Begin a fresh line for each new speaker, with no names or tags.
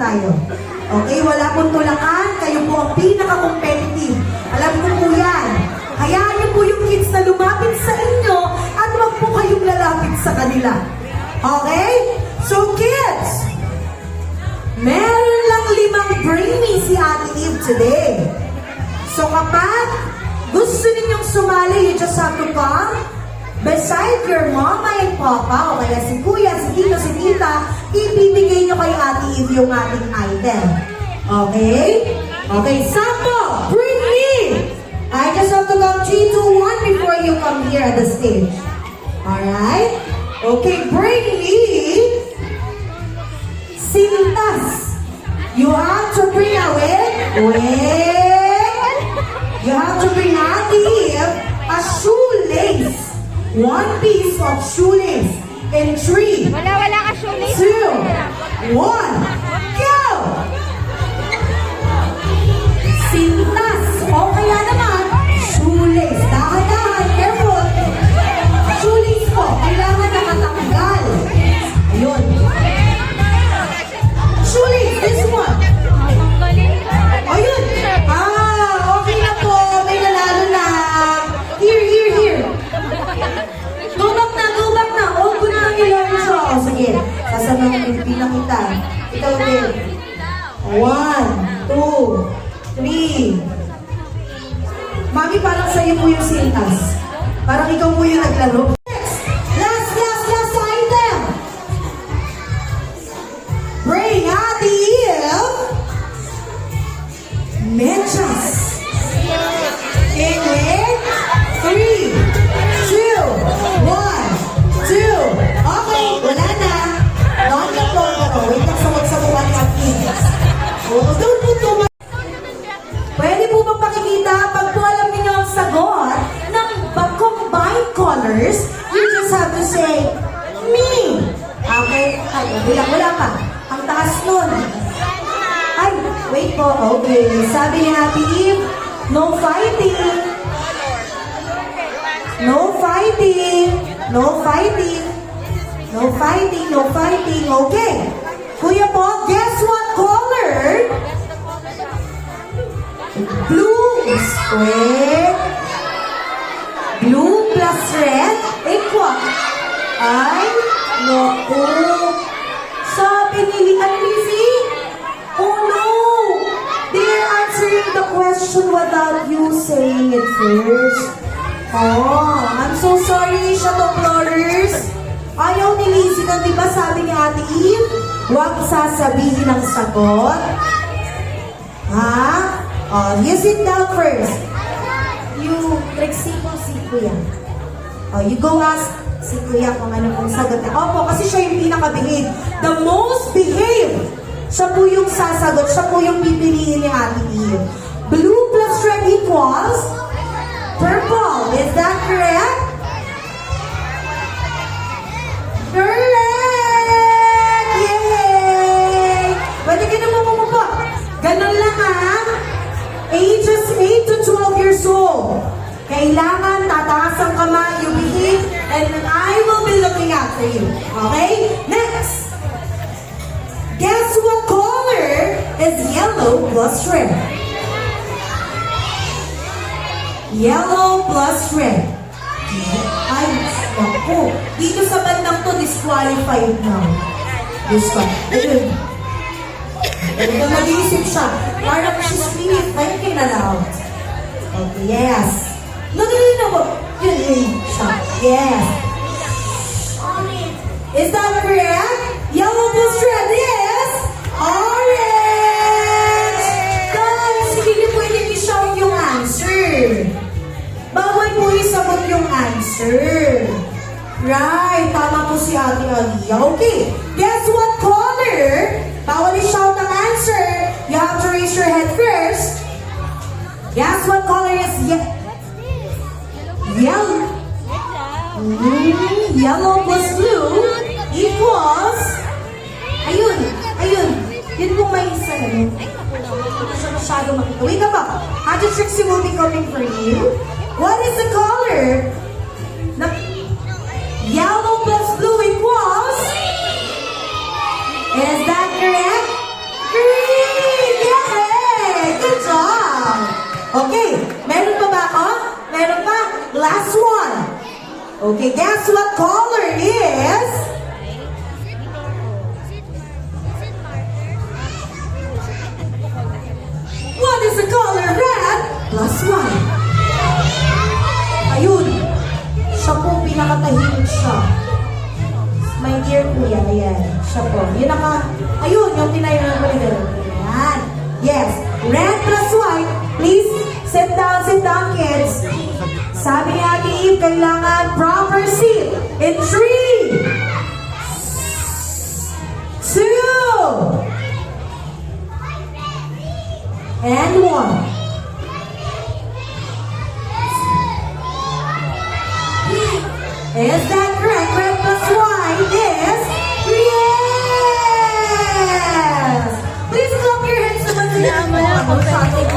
tayo. Okay, wala pong tulakan, kayo po ang pinaka-competitive. Alam ko po yan. Hayaan niyo po yung kids na lumapit sa inyo at wag po kayong lalapit sa kanila. Okay? So kids, meron lang 5 brainy si Ate Eve today. So kapag gusto ninyong sumali, you just have to come beside your mama and papa o kaya si kuya, si tito, si tita, ibibigay nyo kay Ate Eve yung ating item. Okay? Okay, sample! Bring me! I just have to count 3, 2, 1 before you come here at the stage. Alright? Okay, bring me Sintas. You have to bring you have to bring Ate Eve a shoelace. 1 piece of shoelace. In 3,
Wala ka shoelace.
2, 1, go! Sintas. O kaya naman, shoelace. Dahan-dahan, careful. Shoelace po, kailangan nakatanggal. Ayun. Shoelace, this one. Ayun. Okay na po. May nanalo na. Here. Go back na. Huwag ko na ang ilang siya. O sige, sasama ng bilang kita. Ikaw din. 1, 2, 3. Mami, parang sa'yo po yung sintas. Parang ikaw po yung naglaro. Last item. Bring Ate Eve medyas. In 3, 2, 1, 2. Okay, wala na. Don't go. Wait lang sa mukha ni Ate Eve. Don't put too much. Pwede po bang pakikita pag po alam niyo ang sagot ng combined colors, you just have to say, me. Okay? Ay, wala pa. Ang taas nun. Ay, wait po. Okay. Sabi ni Ate Eve, no fighting. No fighting. No fighting. No fighting. No fighting. Okay. Kuya po, guess what color? Blue is red. Blue plus red equal. Ay, naku. Sabi ni Lizzy, oh no, they're answering the question without you saying it first. Oh, I'm so sorry, Shadowflorers. Ayaw ni Lizzy nun, di ba sabi ni Ate Eve, huwag sasabihin ang sagot. Ha? Oh, you sit down first. You, Trixie po si Kuya. Oh, you go ask si Kuya kung ano pong sagot niya. Opo, kasi siya yung pinaka-behave. The most behave. Siya po yung sasagot. Siya po yung pipiliin ni Ate Eve. Blue plus red equals purple. Is that correct? Correct! Yay! Pwede ka na bumubuka. Ganun lang ha. Ages 8 to 12 years old. Kailangan tataas ang kamay, you behave, and I will be looking after you. Okay? Next! Guess what color is yellow plus red? Yellow plus red. Ay, naku. Dito sa bandang to, disqualified now. Disqualified. Ito mag-iisip siya. Parang she's really thinking aloud. Okay, yes. No. Yun siya. Yes. Is that correct? Yellow plus red is orange! Guys, hindi niyo pwede i-shout yung answer. Bawal po isagot yung answer. Right, tama po si Ate Alia. Okay, guess what color? Bawal i-shout ang answer. You have to raise your head first. Guess what color is yellow? Yellow plus blue equals... Ayun. Yun po may isa na yun. Hindi siya masyado makita. Wait up. Ate Trixie will be coming for you. What is the color? Yellow plus blue equals... Is that correct? Meron pa ba ako? Meron pa? Last one. Okay, guess what color is? What is the color? Red plus white. Ayun. Siya po pinakatahimik siya. My dear kuya, ayan. Siya po. Yun ayun, yung tinayo ng kuya. Ayan. Yes. Red plus white. Please, sit down, kids. Sabi ni Ate Eve, kailangan proper seat. In 3, 2, and 1. Is that correct? Red plus white is yes! Please clap your hands naman sa inyo.